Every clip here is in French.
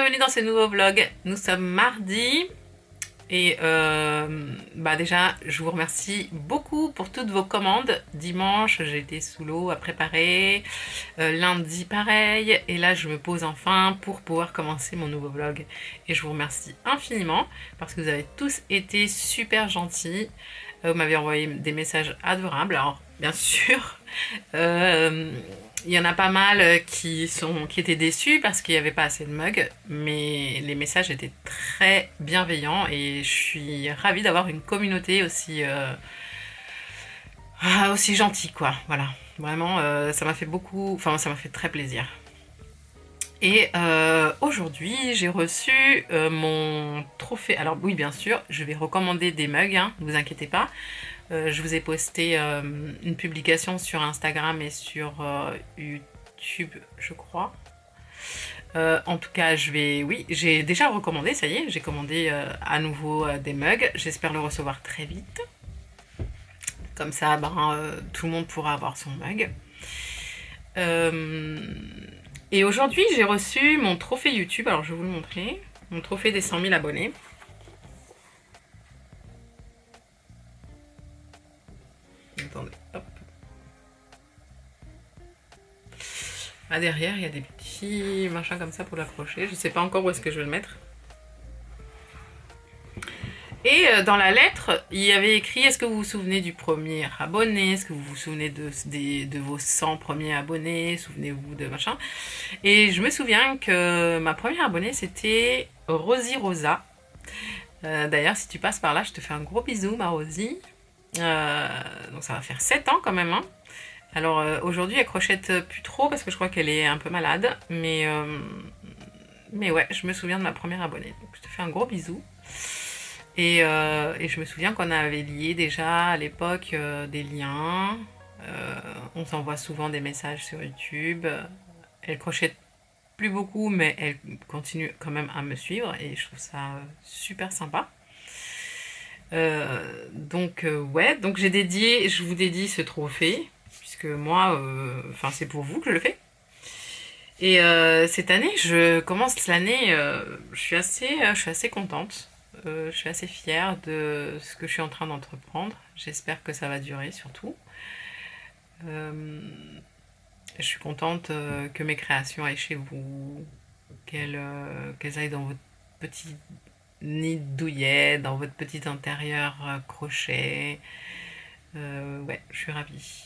bienvenue dans ce nouveau vlog. Nous sommes mardi et déjà je vous remercie beaucoup pour toutes vos commandes. Dimanche j'ai été sous l'eau à préparer, lundi pareil, et là je me pose enfin pour pouvoir commencer mon nouveau vlog. Et je vous remercie infiniment parce que vous avez tous été super gentils. Vous m'avez envoyé des messages adorables. Alors bien sûr, il y en a pas mal qui étaient déçus parce qu'il n'y avait pas assez de mugs, mais les messages étaient très bienveillants et je suis ravie d'avoir une communauté aussi gentille, quoi. Voilà, vraiment, ça m'a fait ça m'a fait très plaisir. Et aujourd'hui, j'ai reçu mon trophée. Alors oui, bien sûr, je vais recommander des mugs, hein, ne vous inquiétez pas. Je vous ai posté une publication sur Instagram et sur YouTube, je crois. En tout cas, oui, j'ai déjà recommandé, ça y est, j'ai commandé à nouveau des mugs. J'espère le recevoir très vite. Comme ça, tout le monde pourra avoir son mug. Et aujourd'hui, j'ai reçu mon trophée YouTube. Alors, je vais vous le montrer. Mon trophée des 100 000 abonnés. Attendez, hop. Là derrière, il y a des petits machins comme ça pour l'accrocher. Je ne sais pas encore où est-ce que je vais le mettre. Et dans la lettre, il y avait écrit: est-ce que vous vous souvenez du premier abonné? Est-ce que vous vous souvenez de vos 100 premiers abonnés? Souvenez-vous de machin? Et je me souviens que ma première abonnée, c'était Rosie Rosa. D'ailleurs, si tu passes par là, je te fais un gros bisou, ma Rosie. Donc ça va faire 7 ans quand même, hein. Alors aujourd'hui, elle crochette plus trop parce que je crois qu'elle est un peu malade. Mais ouais, je me souviens de ma première abonnée. Donc je te fais un gros bisou. Et je me souviens qu'on avait lié déjà à l'époque des liens. On s'envoie souvent des messages sur YouTube. Elle crochette plus beaucoup, mais elle continue quand même à me suivre et je trouve ça super sympa. Ouais, donc je vous dédie ce trophée, puisque moi, c'est pour vous que je le fais. Et cette année, je commence l'année, je suis assez contente. Je suis assez fière de ce que je suis en train d'entreprendre. J'espère que ça va durer surtout. Euh, je suis contente que mes créations aillent chez vous, qu'elles aillent dans votre petit nid de douillet, dans votre petit intérieur crochet. Ouais, je suis ravie.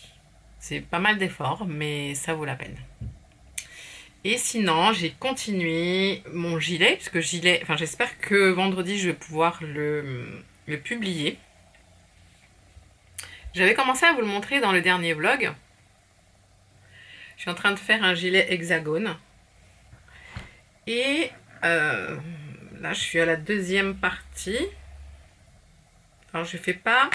C'est pas mal d'efforts, mais ça vaut la peine. Et sinon, j'ai continué mon gilet, puisque j'espère que vendredi, je vais pouvoir le publier. J'avais commencé à vous le montrer dans le dernier vlog. Je suis en train de faire un gilet hexagone. Et là, je suis à la deuxième partie. Alors, je fais pas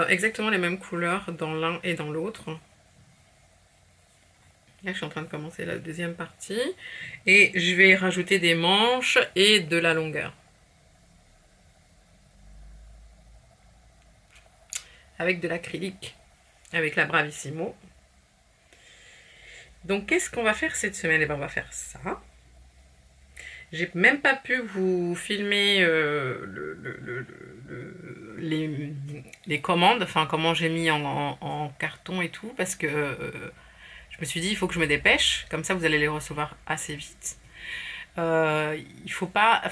exactement les mêmes couleurs dans l'un et dans l'autre. Là, je suis en train de commencer la deuxième partie. Et je vais rajouter des manches et de la longueur. Avec de l'acrylique. Avec la Bravissimo. Donc, qu'est-ce qu'on va faire cette semaine? Eh bien, on va faire ça. J'ai même pas pu vous filmer les commandes, enfin comment j'ai mis en carton et tout, parce que je me suis dit il faut que je me dépêche, comme ça vous allez les recevoir assez vite. Il faut pas,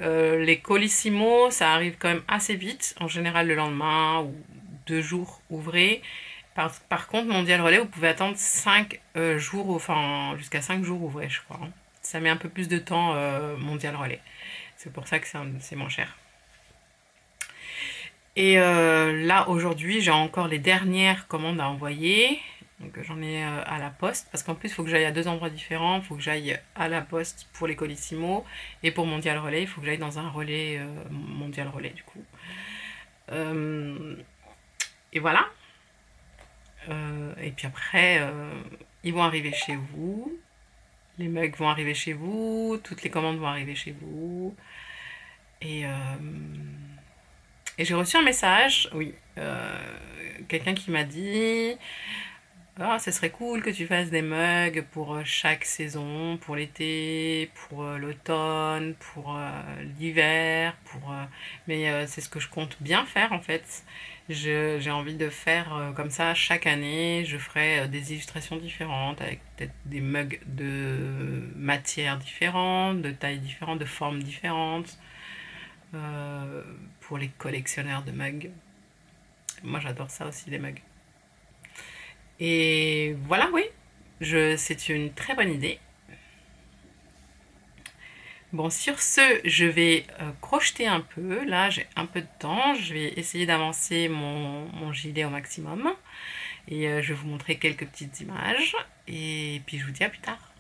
les colissimo ça arrive quand même assez vite, en général le lendemain ou 2 jours ouvrés. Par contre, Mondial Relais, vous pouvez attendre 5 jours, enfin jusqu'à 5 jours ouvrés, je crois, hein. Ça met un peu plus de temps, Mondial Relais. C'est pour ça que c'est moins cher. Et là, aujourd'hui, j'ai encore les dernières commandes à envoyer. Donc j'en ai à la poste. Parce qu'en plus, il faut que j'aille à 2 endroits différents. Il faut que j'aille à la poste pour les colissimo. Et pour Mondial Relais, il faut que j'aille dans un relais Mondial Relais, du coup. Et voilà. Et puis après, ils vont arriver chez vous. Les mugs vont arriver chez vous, toutes les commandes vont arriver chez vous. Et, et j'ai reçu un message, oui, quelqu'un qui m'a dit ah, ce serait cool que tu fasses des mugs pour chaque saison, pour l'été, pour l'automne, pour l'hiver, mais c'est ce que je compte bien faire en fait. J'ai envie de faire comme ça chaque année. Je ferai des illustrations différentes avec peut-être des mugs de matières différentes, de tailles différentes, de formes différentes euh, pour les collectionneurs de mugs. Moi, j'adore ça aussi, les mugs. Et voilà, oui, c'est une très bonne idée. Bon, sur ce, je vais crocheter un peu. Là, j'ai un peu de temps. Je vais essayer d'avancer mon gilet au maximum. Et je vais vous montrer quelques petites images. Et puis, je vous dis à plus tard.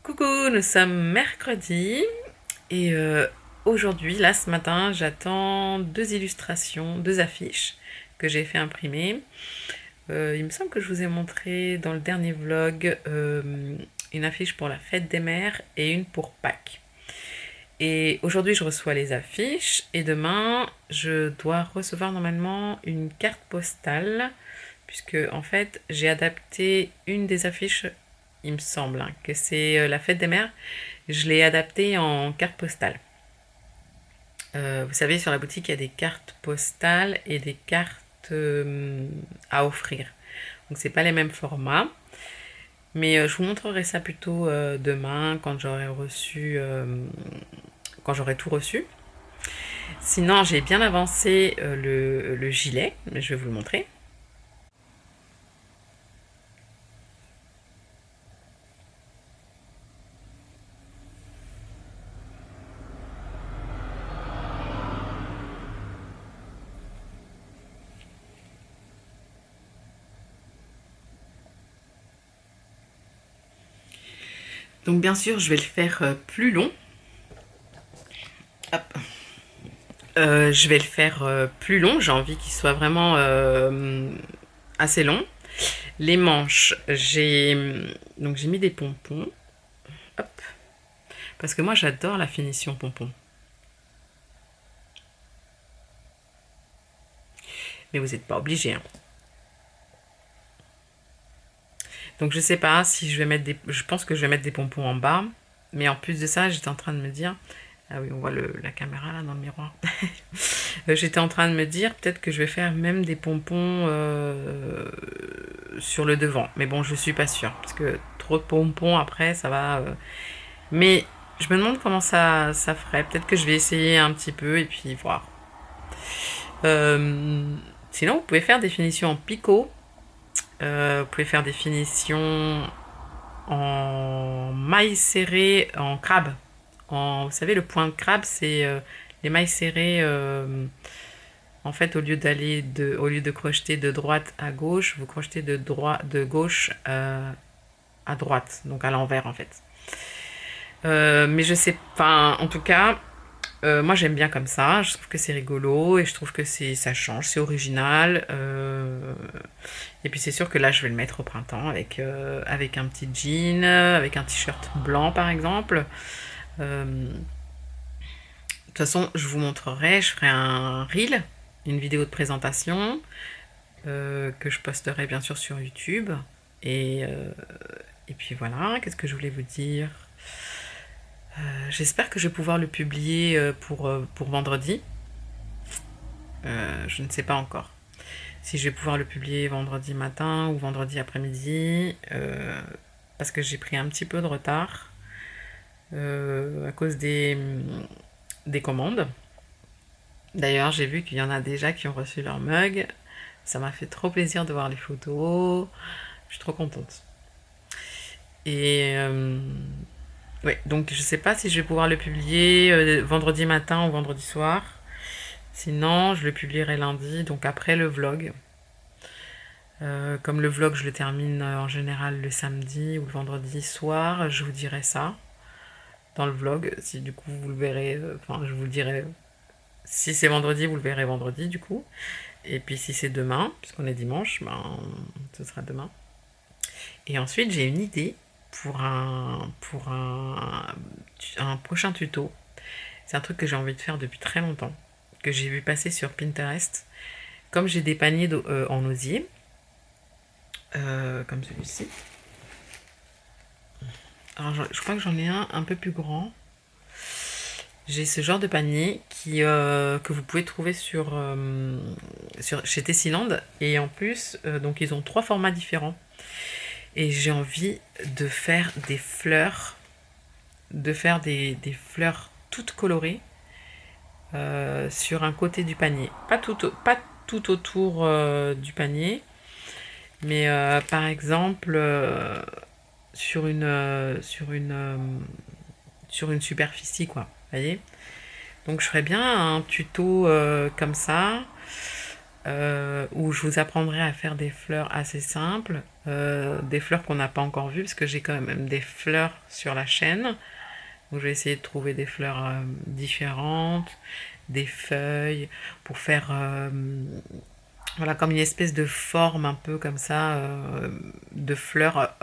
Coucou, nous sommes mercredi et aujourd'hui, là ce matin, j'attends deux illustrations, deux affiches que j'ai fait imprimer. Il me semble que je vous ai montré dans le dernier vlog une affiche pour la fête des mères et une pour Pâques. Et aujourd'hui, je reçois les affiches et demain, je dois recevoir normalement une carte postale puisque en fait, j'ai adapté une des affiches, il me semble, hein, que c'est la fête des mères. Je l'ai adaptée en carte postale. Vous savez, sur la boutique, il y a des cartes postales et des cartes à offrir. Donc, c'est pas les mêmes formats. Mais je vous montrerai ça plutôt demain quand j'aurai reçu, quand j'aurai tout reçu. Sinon, j'ai bien avancé le gilet, mais je vais vous le montrer. Donc bien sûr, je vais le faire plus long. Hop. Je vais le faire plus long. J'ai envie qu'il soit vraiment assez long. Les manches, j'ai mis des pompons. Hop. Parce que moi, j'adore la finition pompon. Mais vous n'êtes pas obligé, hein. Donc je sais pas si je vais mettre des... Je pense que je vais mettre des pompons en bas. Mais en plus de ça, j'étais en train de me dire... Ah oui, on voit la caméra là dans le miroir. J'étais en train de me dire peut-être que je vais faire même des pompons sur le devant. Mais bon, je suis pas sûre. Parce que trop de pompons après, ça va... Mais je me demande comment ça ferait. Peut-être que je vais essayer un petit peu et puis voir. Sinon, vous pouvez faire des finitions en picot. Vous pouvez faire des finitions en mailles serrées, en crabe. Vous savez, le point de crabe, c'est les mailles serrées. En fait, au lieu de crocheter de droite à gauche, vous crochetez de gauche à droite, donc à l'envers en fait. Mais je sais pas, en tout cas, moi j'aime bien comme ça, je trouve que c'est rigolo et je trouve que ça change, c'est original. Et puis c'est sûr que là je vais le mettre au printemps avec un petit jean, avec un t-shirt blanc par exemple. De toute façon, je vous montrerai, je ferai un reel, une vidéo de présentation que je posterai bien sûr sur YouTube. Et, euh, et puis voilà, qu'est-ce que je voulais vous dire? J'espère que je vais pouvoir le publier pour vendredi. Je ne sais pas encore si je vais pouvoir le publier vendredi matin ou vendredi après-midi, parce que j'ai pris un petit peu de retard à cause des commandes. D'ailleurs, j'ai vu qu'il y en a déjà qui ont reçu leur mug. Ça m'a fait trop plaisir de voir les photos. Je suis trop contente. Et ouais, donc je sais pas si je vais pouvoir le publier vendredi matin ou vendredi soir. Sinon, je le publierai lundi, donc après le vlog. Comme le vlog, je le termine en général le samedi ou le vendredi soir, je vous dirai ça dans le vlog. Si du coup vous le verrez, enfin je vous le dirai. Si c'est vendredi, vous le verrez vendredi du coup. Et puis si c'est demain, puisqu'on est dimanche, ben ce sera demain. Et ensuite, j'ai une idée un prochain tuto. C'est un truc que j'ai envie de faire depuis très longtemps, que j'ai vu passer sur Pinterest. Comme j'ai des paniers en osier, comme celui-ci. Alors, je crois que j'en ai un peu plus grand. J'ai ce genre de panier que vous pouvez trouver chez Tessiland. Et en plus, donc ils ont 3 formats différents. Et j'ai envie de faire des fleurs, des fleurs toutes colorées sur un côté du panier. Pas tout autour du panier, mais par exemple sur une superficie, quoi. Vous voyez? Donc je ferais bien un tuto comme ça, où je vous apprendrai à faire des fleurs assez simples, des fleurs qu'on n'a pas encore vues, parce que j'ai quand même des fleurs sur la chaîne. Donc je vais essayer de trouver des fleurs différentes, des feuilles, pour faire voilà, comme une espèce de forme un peu comme ça, de fleurs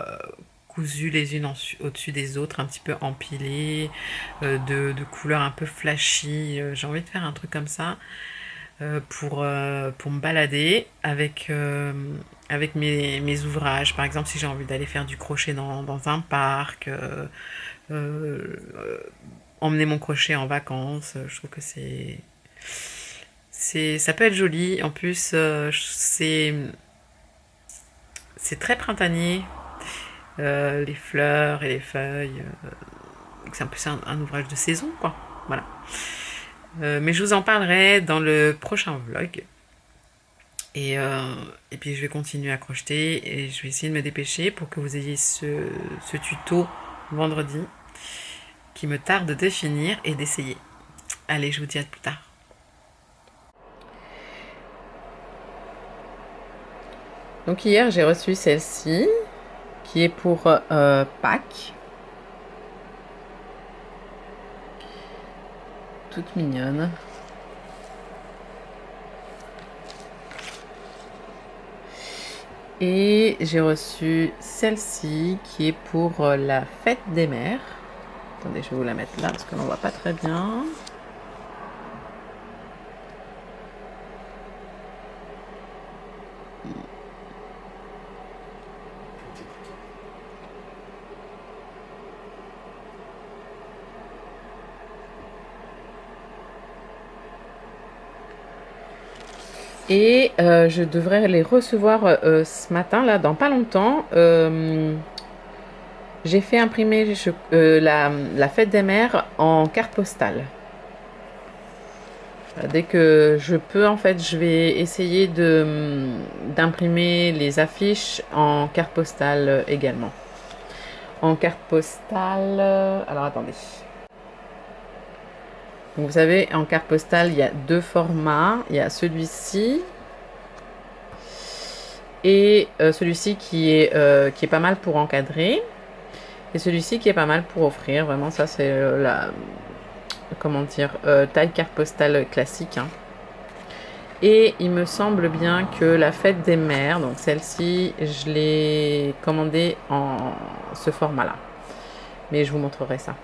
cousues les unes au-dessus des autres, un petit peu empilées, de couleurs un peu flashy. J'ai envie de faire un truc comme ça pour me balader avec mes ouvrages. Par exemple, si j'ai envie d'aller faire du crochet dans un parc, euh, emmener mon crochet en vacances, je trouve que ça peut être joli. En plus, c'est très printanier, les fleurs et les feuilles. C'est un peu un ouvrage de saison, quoi. Voilà. Mais je vous en parlerai dans le prochain vlog. Et puis je vais continuer à crocheter et je vais essayer de me dépêcher pour que vous ayez ce tuto vendredi qui me tarde de finir et d'essayer. Allez, je vous dis à plus tard. Donc hier, j'ai reçu celle-ci qui est pour Pâques. Toute mignonne. Et j'ai reçu celle-ci qui est pour la fête des mères. Attendez, je vais vous la mettre là parce que l'on voit pas très bien. Et je devrais les recevoir ce matin, là, dans pas longtemps. J'ai fait imprimer la fête des mères en carte postale. Dès que je peux, en fait, je vais essayer d'imprimer les affiches en carte postale également. En carte postale, alors attendez. Donc, vous savez, en carte postale, il y a deux formats. Il y a celui-ci et celui-ci qui est pas mal pour encadrer. Et celui-ci qui est pas mal pour offrir. Vraiment, ça, c'est la, comment dire, taille carte postale classique, hein. Et il me semble bien que la fête des mères, donc celle-ci, je l'ai commandée en ce format-là. Mais je vous montrerai ça.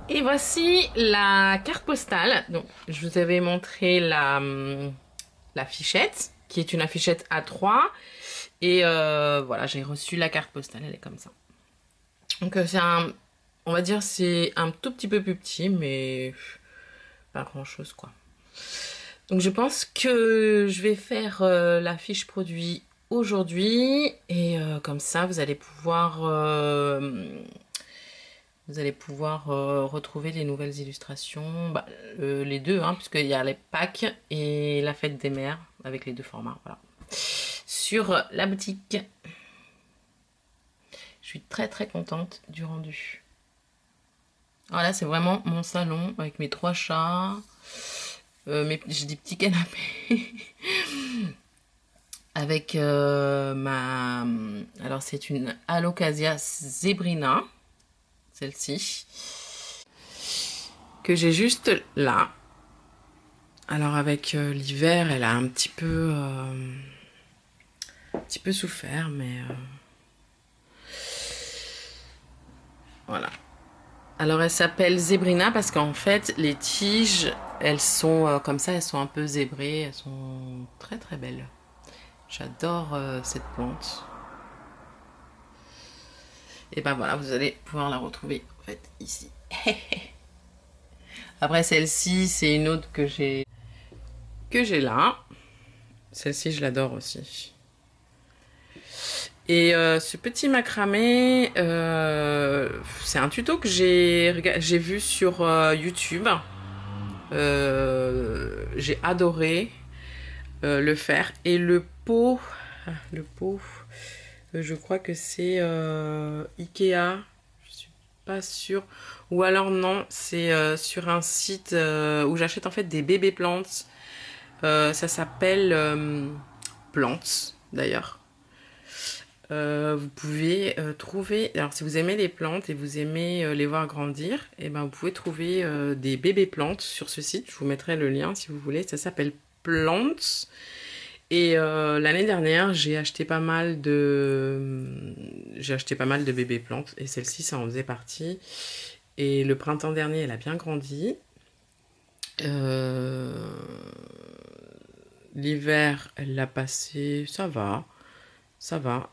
Et voici la carte postale. Donc, je vous avais montré la fichette, qui est une affichette A3. Et voilà, j'ai reçu la carte postale, elle est comme ça. Donc, on va dire, c'est un tout petit peu plus petit, mais pas grand-chose, quoi. Donc, je pense que je vais faire la fiche produit aujourd'hui. Et comme ça, vous allez pouvoir retrouver les nouvelles illustrations, bah, les deux, hein, puisqu'il y a les Pâques et la fête des mères, avec les deux formats, voilà. Sur la boutique. Je suis très très contente du rendu. Voilà, c'est vraiment mon salon, avec mes 3 chats, j'ai des petits canapés, avec ma... Alors c'est une Alocasia zebrina, celle-ci, que j'ai juste là. Alors avec l'hiver, elle a un petit peu souffert, mais voilà. Alors elle s'appelle Zebrina parce qu'en fait les tiges, elles sont comme ça, elles sont un peu zébrées, elles sont très très belles. J'adore cette plante. Et ben voilà, vous allez pouvoir la retrouver en fait ici. Après celle-ci, c'est une autre que j'ai là. Celle-ci, je l'adore aussi. Et ce petit macramé, c'est un tuto que j'ai vu sur YouTube. J'ai adoré le faire. Et le pot, je crois que c'est Ikea. Je suis pas sûre. Ou alors non, c'est sur un site où j'achète en fait des bébés plantes. Ça s'appelle Plantes d'ailleurs. Vous pouvez trouver, alors si vous aimez les plantes et vous aimez les voir grandir, et ben vous pouvez trouver des bébés plantes sur ce site. Je vous mettrai le lien si vous voulez. Ça s'appelle Plantes. Et l'année dernière, j'ai acheté pas mal de... j'ai acheté pas mal de bébés plantes et celle-ci, ça en faisait partie. Et le printemps dernier, elle a bien grandi. Euh, L'hiver, elle l'a passé, ça va,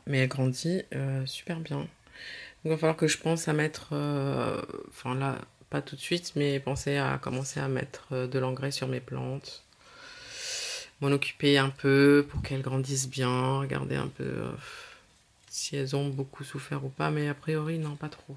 mais elle grandit super bien. Donc, il va falloir que je pense à mettre, enfin là, pas tout de suite, mais penser à commencer à mettre de l'engrais sur mes plantes, m'en occuper un peu pour qu'elles grandissent bien, regarder un peu si elles ont beaucoup souffert ou pas, mais a priori, non, pas trop.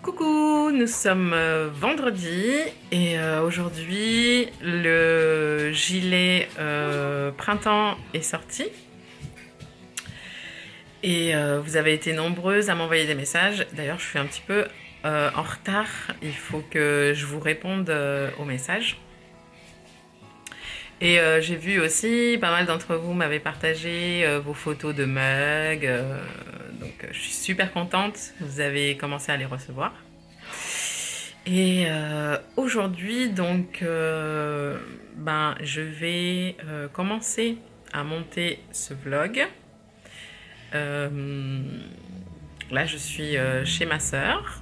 Coucou, nous sommes vendredi et aujourd'hui le gilet printemps est sorti et vous avez été nombreuses à m'envoyer des messages. D'ailleurs, je suis un petit peu en retard, il faut que je vous réponde aux messages. Et j'ai vu aussi, pas mal d'entre vous m'avaient partagé vos photos de mugs, donc je suis super contente, vous avez commencé à les recevoir. Et aujourd'hui, donc, je vais commencer à monter ce vlog. Là, je suis chez ma sœur.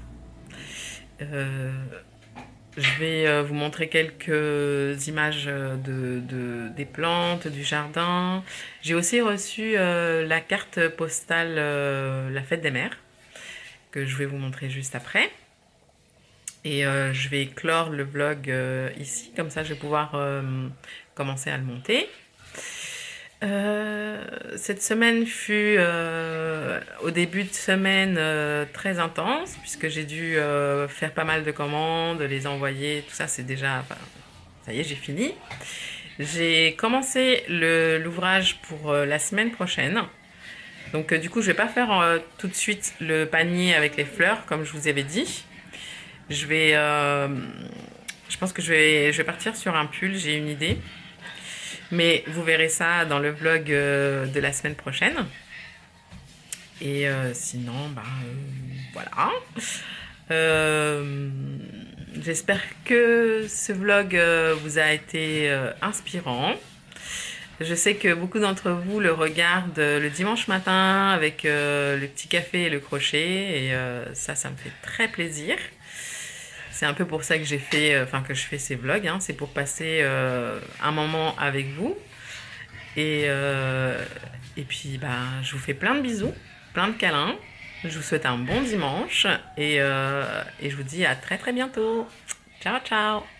Je vais vous montrer quelques images des plantes, du jardin. J'ai aussi reçu la carte postale La Fête des Mères, que je vais vous montrer juste après. Et je vais clore le vlog ici, comme ça je vais pouvoir commencer à le monter. Cette semaine fut au début de semaine très intense puisque j'ai dû faire pas mal de commandes, les envoyer, tout ça c'est déjà, enfin, ça y est j'ai fini. J'ai commencé l'ouvrage pour la semaine prochaine. Donc du coup je vais pas faire tout de suite le panier avec les fleurs comme je vous avais dit. Je pense que je vais partir sur un pull, j'ai une idée. Mais vous verrez ça dans le vlog de la semaine prochaine. Et sinon, voilà. Euh, J'espère que ce vlog vous a été inspirant. Je sais que beaucoup d'entre vous le regardent le dimanche matin avec le petit café et le crochet et ça me fait très plaisir. C'est un peu pour ça que j'ai fait, enfin que je fais ces vlogs, hein. C'est pour passer un moment avec vous et et puis je vous fais plein de bisous, plein de câlins. Je vous souhaite un bon dimanche et je vous dis à très très bientôt. Ciao ciao.